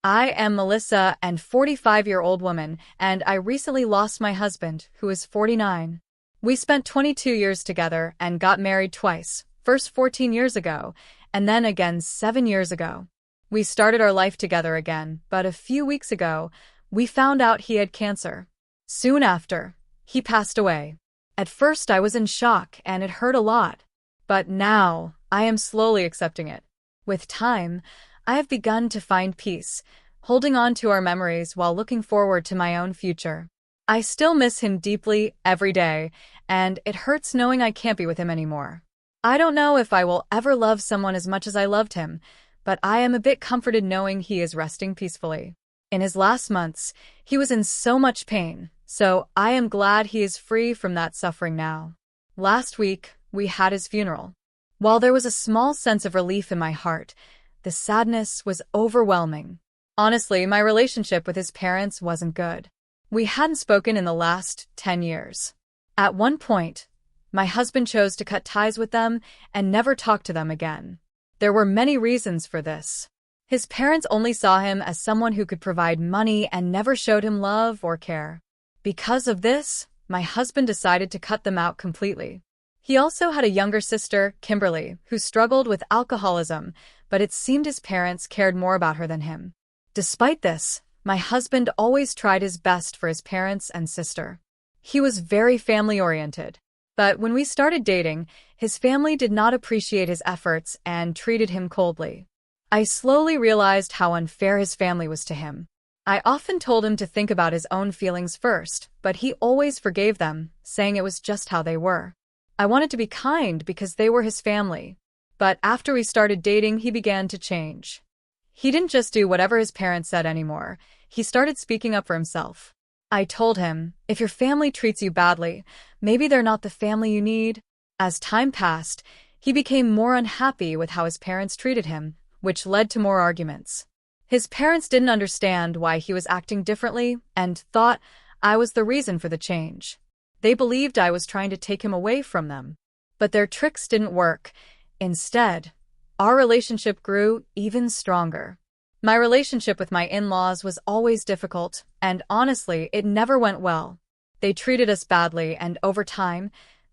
I am Melissa, and 45-year-old woman, and I recently lost my husband, who is 49. We spent 22 years together and got married twice, first 14 years ago, and then again 7 years ago. We started our life together again, but a few weeks ago, we found out he had cancer. Soon after, he passed away. At first I was in shock and it hurt a lot, but now I am slowly accepting it. With time, I have begun to find peace, holding on to our memories while looking forward to my own future. I still miss him deeply every day, and it hurts knowing I can't be with him anymore. I don't know if I will ever love someone as much as I loved him, but I am a bit comforted knowing he is resting peacefully. In his last months, he was in so much pain, so I am glad he is free from that suffering now. Last week, we had his funeral. While there was a small sense of relief in my heart, the sadness was overwhelming. Honestly, my relationship with his parents wasn't good. We hadn't spoken in the last 10 years. At one point, my husband chose to cut ties with them and never talk to them again. There were many reasons for this. His parents only saw him as someone who could provide money and never showed him love or care. Because of this, my husband decided to cut them out completely. He also had a younger sister, Kimberly, who struggled with alcoholism, but it seemed his parents cared more about her than him. Despite this, my husband always tried his best for his parents and sister. He was very family-oriented. But when we started dating, his family did not appreciate his efforts and treated him coldly. I slowly realized how unfair his family was to him. I often told him to think about his own feelings first, but he always forgave them, saying it was just how they were. I wanted to be kind because they were his family. But after we started dating, he began to change. He didn't just do whatever his parents said anymore. He started speaking up for himself. I told him, if your family treats you badly, maybe they're not the family you need. As time passed, he became more unhappy with how his parents treated him, which led to more arguments. His parents didn't understand why he was acting differently and thought I was the reason for the change. They believed I was trying to take him away from them. But their tricks didn't work. Instead, our relationship grew even stronger. My relationship with my in-laws was always difficult, and honestly, it never went well. They treated us badly, and over time,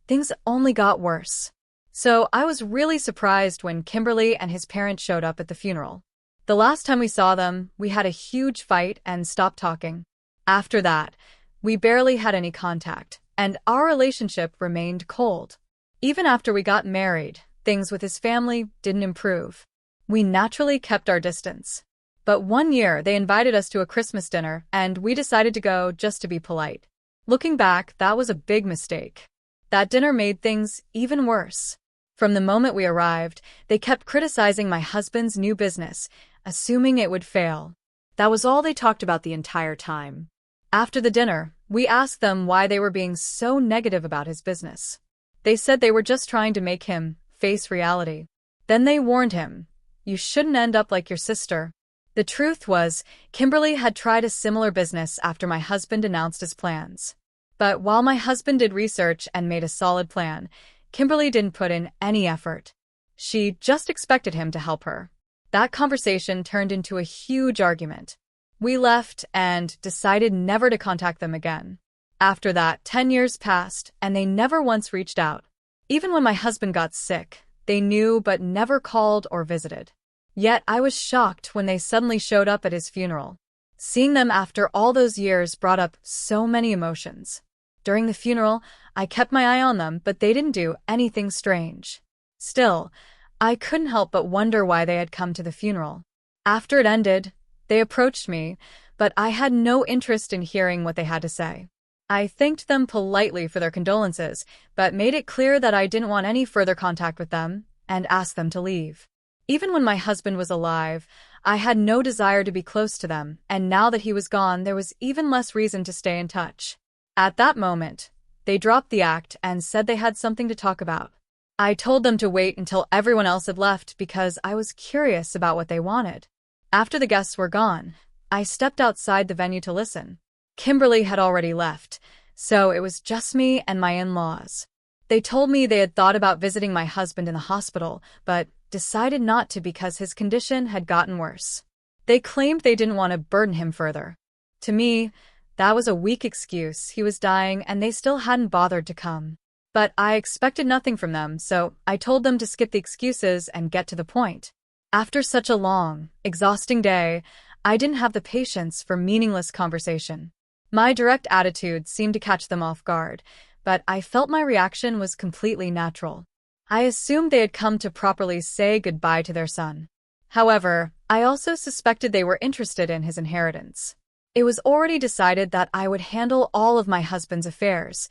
things only got worse. So I was really surprised when Kimberly and his parents showed up at the funeral. The last time we saw them, we had a huge fight and stopped talking. After that, we barely had any contact, and our relationship remained cold. Even after we got married, things with his family didn't improve. We naturally kept our distance. But one year, they invited us to a Christmas dinner, and we decided to go just to be polite. Looking back, that was a big mistake. That dinner made things even worse. From the moment we arrived, they kept criticizing my husband's new business, assuming it would fail. That was all they talked about the entire time. After the dinner, we asked them why they were being so negative about his business. They said they were just trying to make him face reality. Then they warned him, "You shouldn't end up like your sister." The truth was, Kimberly had tried a similar business after my husband announced his plans. But while my husband did research and made a solid plan, Kimberly didn't put in any effort. She just expected him to help her. That conversation turned into a huge argument. We left and decided never to contact them again. After that, 10 years passed, and they never once reached out. Even when my husband got sick, they knew but never called or visited. Yet I was shocked when they suddenly showed up at his funeral. Seeing them after all those years brought up so many emotions. During the funeral, I kept my eye on them, but they didn't do anything strange. Still, I couldn't help but wonder why they had come to the funeral. After it ended, they approached me, but I had no interest in hearing what they had to say. I thanked them politely for their condolences, but made it clear that I didn't want any further contact with them, and asked them to leave. Even when my husband was alive, I had no desire to be close to them, and now that he was gone, there was even less reason to stay in touch. At that moment, they dropped the act and said they had something to talk about. I told them to wait until everyone else had left because I was curious about what they wanted. After the guests were gone, I stepped outside the venue to listen. Kimberly had already left, so it was just me and my in-laws. They told me they had thought about visiting my husband in the hospital, but decided not to because his condition had gotten worse. They claimed they didn't want to burden him further. To me, that was a weak excuse. He was dying and they still hadn't bothered to come. But I expected nothing from them, so I told them to skip the excuses and get to the point. After such a long, exhausting day, I didn't have the patience for meaningless conversation. My direct attitude seemed to catch them off guard, but I felt my reaction was completely natural. I assumed they had come to properly say goodbye to their son. However, I also suspected they were interested in his inheritance. It was already decided that I would handle all of my husband's affairs.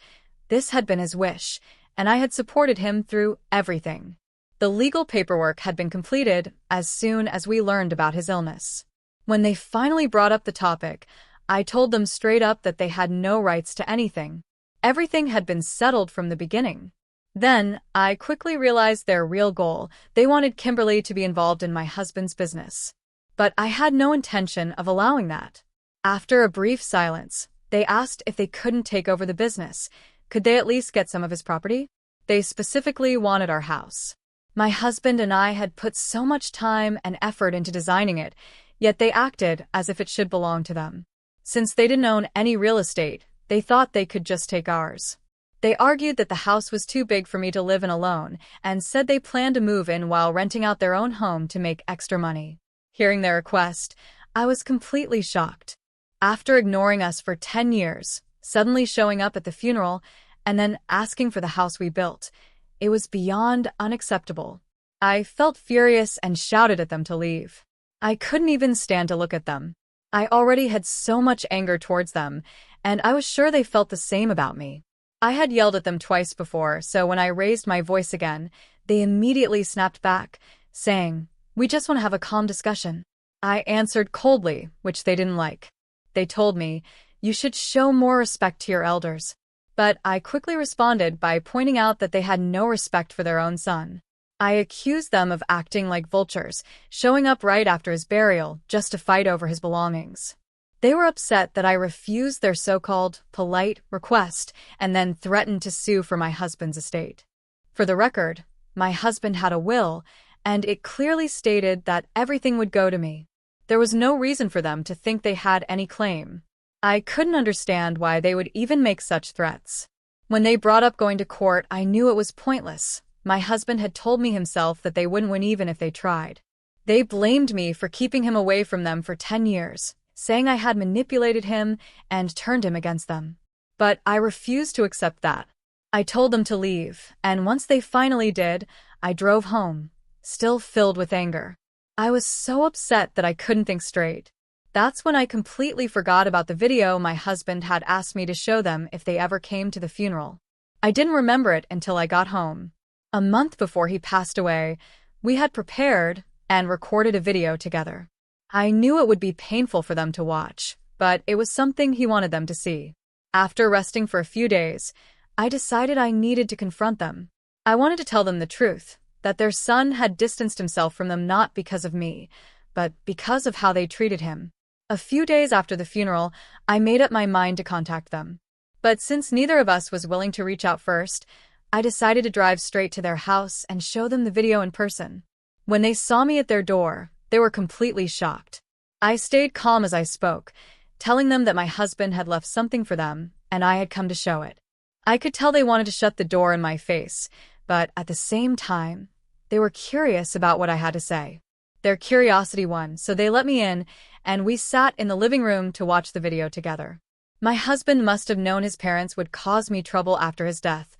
This had been his wish, and I had supported him through everything. The legal paperwork had been completed as soon as we learned about his illness. When they finally brought up the topic, I told them straight up that they had no rights to anything. Everything had been settled from the beginning. Then, I quickly realized their real goal. They wanted Kimberly to be involved in my husband's business. But I had no intention of allowing that. After a brief silence, they asked if they couldn't take over the business. Could they at least get some of his property? They specifically wanted our house. My husband and I had put so much time and effort into designing it, yet they acted as if it should belong to them. Since they didn't own any real estate, they thought they could just take ours. They argued that the house was too big for me to live in alone and said they planned to move in while renting out their own home to make extra money. Hearing their request, I was completely shocked. After ignoring us for 10 years, suddenly showing up at the funeral, and then asking for the house we built, it was beyond unacceptable. I felt furious and shouted at them to leave. I couldn't even stand to look at them. I already had so much anger towards them, and I was sure they felt the same about me. I had yelled at them twice before, so when I raised my voice again, they immediately snapped back, saying, "We just want to have a calm discussion." I answered coldly, which they didn't like. They told me, "You should show more respect to your elders." But I quickly responded by pointing out that they had no respect for their own son. I accused them of acting like vultures, showing up right after his burial just to fight over his belongings. They were upset that I refused their so-called polite request and then threatened to sue for my husband's estate. For the record, my husband had a will, and it clearly stated that everything would go to me. There was no reason for them to think they had any claim. I couldn't understand why they would even make such threats. When they brought up going to court, I knew it was pointless. My husband had told me himself that they wouldn't win even if they tried. They blamed me for keeping him away from them for 10 years, saying I had manipulated him and turned him against them. But I refused to accept that. I told them to leave, and once they finally did, I drove home, still filled with anger. I was so upset that I couldn't think straight. That's when I completely forgot about the video my husband had asked me to show them if they ever came to the funeral. I didn't remember it until I got home. A month before he passed away, we had prepared and recorded a video together. I knew it would be painful for them to watch, but it was something he wanted them to see. After resting for a few days, I decided I needed to confront them. I wanted to tell them the truth, that their son had distanced himself from them not because of me, but because of how they treated him. A few days after the funeral, I made up my mind to contact them. But since neither of us was willing to reach out first, I decided to drive straight to their house and show them the video in person. When they saw me at their door, they were completely shocked. I stayed calm as I spoke, telling them that my husband had left something for them, and I had come to show it. I could tell they wanted to shut the door in my face, but at the same time, they were curious about what I had to say. Their curiosity won, so they let me in, and we sat in the living room to watch the video together. My husband must have known his parents would cause me trouble after his death.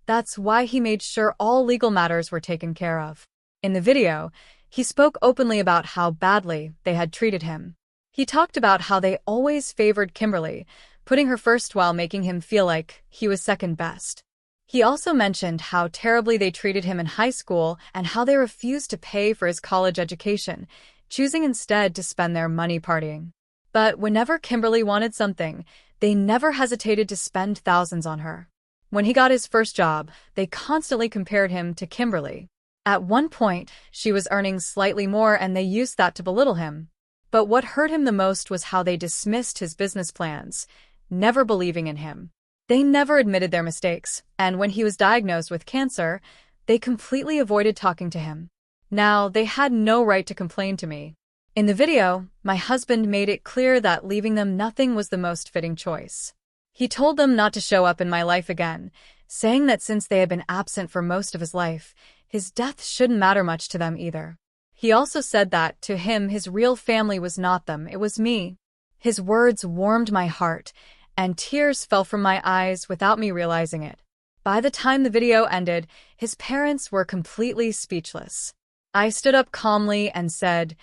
That's why he made sure all legal matters were taken care of. In the video, he spoke openly about how badly they had treated him. He talked about how they always favored Kimberly, putting her first while making him feel like he was second best. He also mentioned how terribly they treated him in high school and how they refused to pay for his college education, choosing instead to spend their money partying. But whenever Kimberly wanted something, they never hesitated to spend thousands on her. When he got his first job, they constantly compared him to Kimberly. At one point, she was earning slightly more and they used that to belittle him. But what hurt him the most was how they dismissed his business plans, never believing in him. They never admitted their mistakes, and when he was diagnosed with cancer, they completely avoided talking to him. Now, they had no right to complain to me. In the video, my husband made it clear that leaving them nothing was the most fitting choice. He told them not to show up in my life again, saying that since they had been absent for most of his life, his death shouldn't matter much to them either. He also said that, to him, his real family was not them, it was me. His words warmed my heart, and tears fell from my eyes without me realizing it. By the time the video ended, his parents were completely speechless. I stood up calmly and said,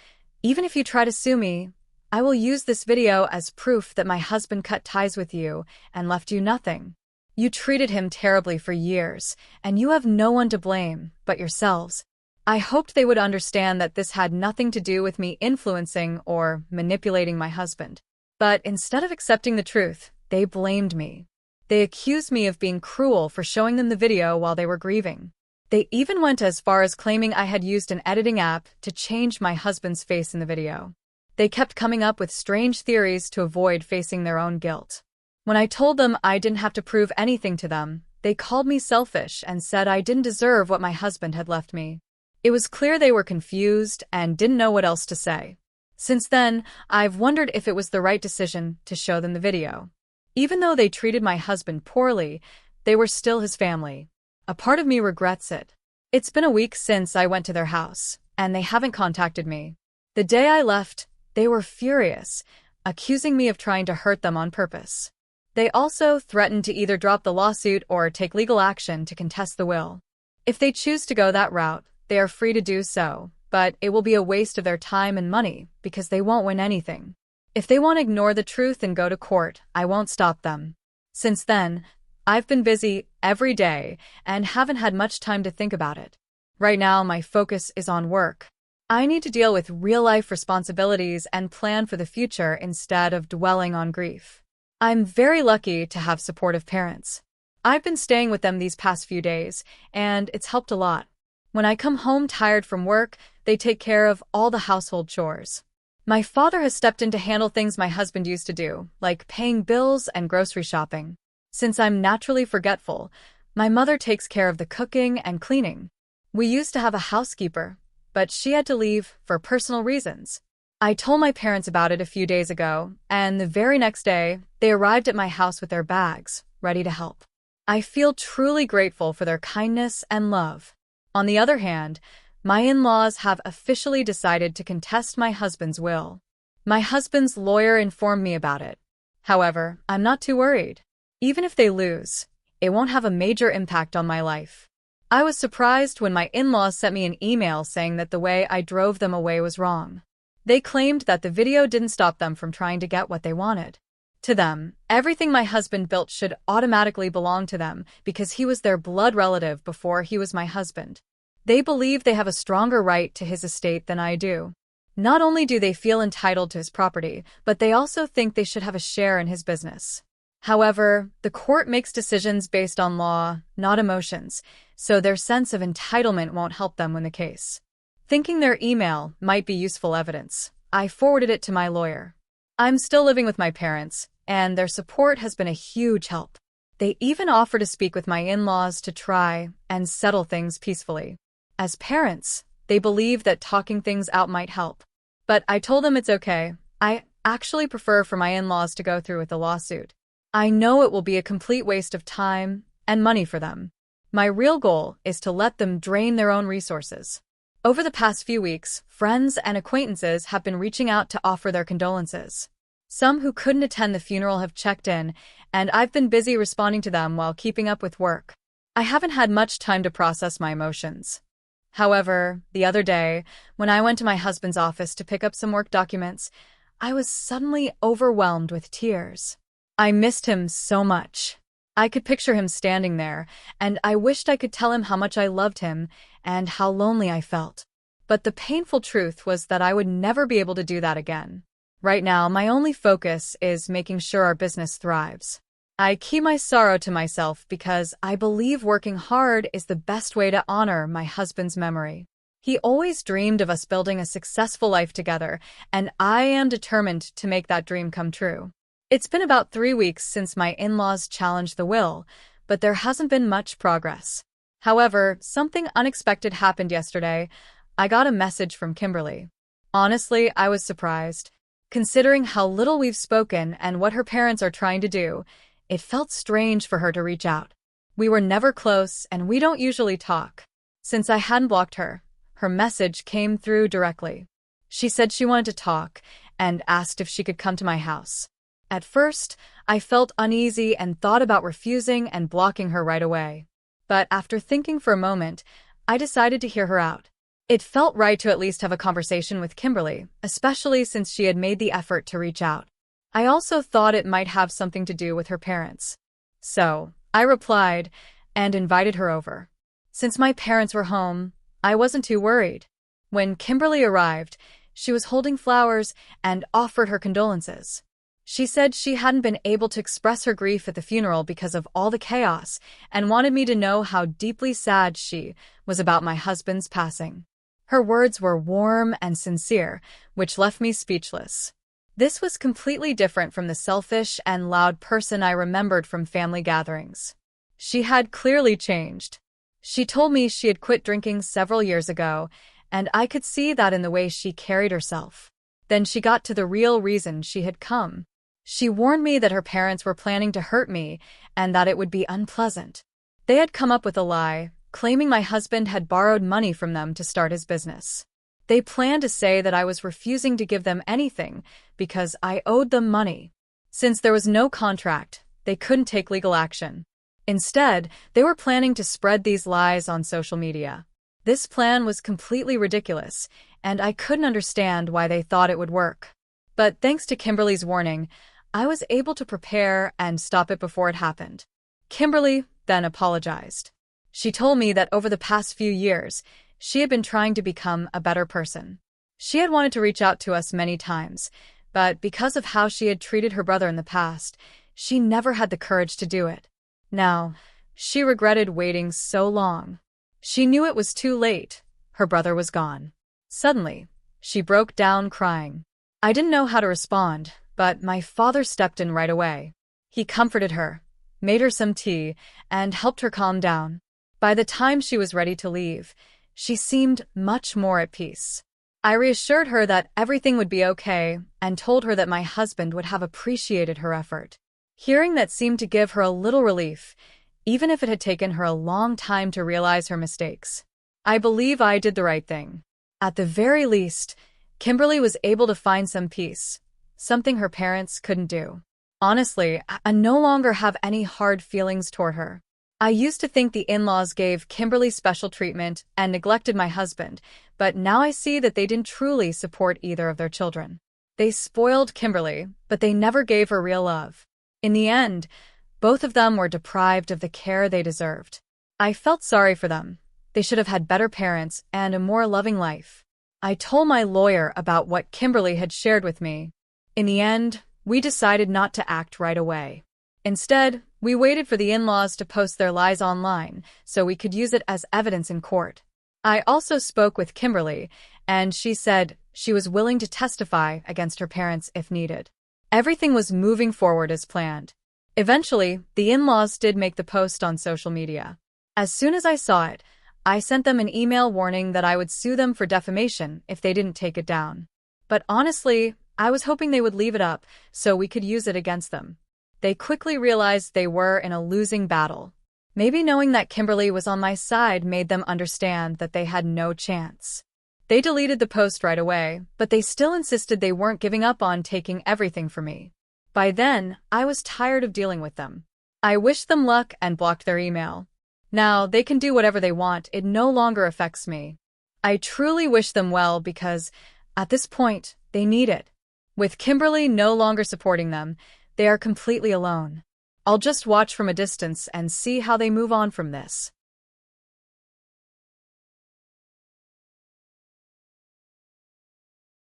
"Even if you try to sue me, I will use this video as proof that my husband cut ties with you and left you nothing. You treated him terribly for years, and you have no one to blame but yourselves." I hoped they would understand that this had nothing to do with me influencing or manipulating my husband. But instead of accepting the truth, they blamed me. They accused me of being cruel for showing them the video while they were grieving. They even went as far as claiming I had used an editing app to change my husband's face in the video. They kept coming up with strange theories to avoid facing their own guilt. When I told them I didn't have to prove anything to them, they called me selfish and said I didn't deserve what my husband had left me. It was clear they were confused and didn't know what else to say. Since then, I've wondered if it was the right decision to show them the video. Even though they treated my husband poorly, they were still his family. A part of me regrets it. It's been a week since I went to their house, and they haven't contacted me. The day I left, they were furious, accusing me of trying to hurt them on purpose. They also threatened to either drop the lawsuit or take legal action to contest the will. If they choose to go that route, they are free to do so, but it will be a waste of their time and money because they won't win anything. If they want to ignore the truth and go to court, I won't stop them. Since then, I've been busy every day and haven't had much time to think about it. Right now, my focus is on work. I need to deal with real-life responsibilities and plan for the future instead of dwelling on grief. I'm very lucky to have supportive parents. I've been staying with them these past few days, and it's helped a lot. When I come home tired from work, they take care of all the household chores. My father has stepped in to handle things my husband used to do, like paying bills and grocery shopping. Since I'm naturally forgetful, my mother takes care of the cooking and cleaning. We used to have a housekeeper, but she had to leave for personal reasons. I told my parents about it a few days ago, and the very next day, they arrived at my house with their bags, ready to help. I feel truly grateful for their kindness and love. On the other hand, my in-laws have officially decided to contest my husband's will. My husband's lawyer informed me about it. However, I'm not too worried. Even if they lose, it won't have a major impact on my life. I was surprised when my in-laws sent me an email saying that the way I drove them away was wrong. They claimed that the video didn't stop them from trying to get what they wanted. To them, everything my husband built should automatically belong to them because he was their blood relative before he was my husband. They believe they have a stronger right to his estate than I do. Not only do they feel entitled to his property, but they also think they should have a share in his business. However, the court makes decisions based on law, not emotions, so their sense of entitlement won't help them win the case. Thinking their email might be useful evidence, I forwarded it to my lawyer. I'm still living with my parents, and their support has been a huge help. They even offer to speak with my in-laws to try and settle things peacefully. As parents, they believe that talking things out might help. But I told them it's okay. I actually prefer for my in-laws to go through with the lawsuit. I know it will be a complete waste of time and money for them. My real goal is to let them drain their own resources. Over the past few weeks, friends and acquaintances have been reaching out to offer their condolences. Some who couldn't attend the funeral have checked in, and I've been busy responding to them while keeping up with work. I haven't had much time to process my emotions. However, the other day, when I went to my husband's office to pick up some work documents, I was suddenly overwhelmed with tears. I missed him so much. I could picture him standing there, and I wished I could tell him how much I loved him and how lonely I felt. But the painful truth was that I would never be able to do that again. Right now, my only focus is making sure our business thrives. I keep my sorrow to myself because I believe working hard is the best way to honor my husband's memory. He always dreamed of us building a successful life together, and I am determined to make that dream come true. It's been about 3 weeks since my in-laws challenged the will, but there hasn't been much progress. However, something unexpected happened yesterday. I got a message from Kimberly. Honestly, I was surprised. Considering how little we've spoken and what her parents are trying to do, it felt strange for her to reach out. We were never close and we don't usually talk. Since I hadn't blocked her, her message came through directly. She said she wanted to talk and asked if she could come to my house. At first, I felt uneasy and thought about refusing and blocking her right away. But after thinking for a moment, I decided to hear her out. It felt right to at least have a conversation with Kimberly, especially since she had made the effort to reach out. I also thought it might have something to do with her parents. So, I replied and invited her over. Since my parents were home, I wasn't too worried. When Kimberly arrived, she was holding flowers and offered her condolences. She said she hadn't been able to express her grief at the funeral because of all the chaos and wanted me to know how deeply sad she was about my husband's passing. Her words were warm and sincere, which left me speechless. This was completely different from the selfish and loud person I remembered from family gatherings. She had clearly changed. She told me she had quit drinking several years ago, and I could see that in the way she carried herself. Then she got to the real reason she had come. She warned me that her parents were planning to hurt me and that it would be unpleasant. They had come up with a lie, claiming my husband had borrowed money from them to start his business. They planned to say that I was refusing to give them anything because I owed them money. Since there was no contract, they couldn't take legal action. Instead, they were planning to spread these lies on social media. This plan was completely ridiculous, and I couldn't understand why they thought it would work. But thanks to Kimberly's warning, I was able to prepare and stop it before it happened. Kimberly then apologized. She told me that over the past few years, she had been trying to become a better person. She had wanted to reach out to us many times, but because of how she had treated her brother in the past, she never had the courage to do it. Now, she regretted waiting so long. She knew it was too late. Her brother was gone. Suddenly, she broke down crying. I didn't know how to respond, but my father stepped in right away. He comforted her, made her some tea, and helped her calm down. By the time she was ready to leave, she seemed much more at peace. I reassured her that everything would be okay and told her that my husband would have appreciated her effort. Hearing that seemed to give her a little relief, even if it had taken her a long time to realize her mistakes. I believe I did the right thing. At the very least, Kimberly was able to find some peace, something her parents couldn't do. Honestly, I no longer have any hard feelings toward her. I used to think the in-laws gave Kimberly special treatment and neglected my husband, but now I see that they didn't truly support either of their children. They spoiled Kimberly, but they never gave her real love. In the end, both of them were deprived of the care they deserved. I felt sorry for them. They should have had better parents and a more loving life. I told my lawyer about what Kimberly had shared with me. In the end, we decided not to act right away. Instead, we waited for the in-laws to post their lies online so we could use it as evidence in court. I also spoke with Kimberly, and she said she was willing to testify against her parents if needed. Everything was moving forward as planned. Eventually, the in-laws did make the post on social media. As soon as I saw it, I sent them an email warning that I would sue them for defamation if they didn't take it down. But honestly, I was hoping they would leave it up so we could use it against them. They quickly realized they were in a losing battle. Maybe knowing that Kimberly was on my side made them understand that they had no chance. They deleted the post right away, but they still insisted they weren't giving up on taking everything from me. By then, I was tired of dealing with them. I wished them luck and blocked their email. Now, they can do whatever they want, it no longer affects me. I truly wish them well because, at this point, they need it. With Kimberly no longer supporting them, they are completely alone. I'll just watch from a distance and see how they move on from this.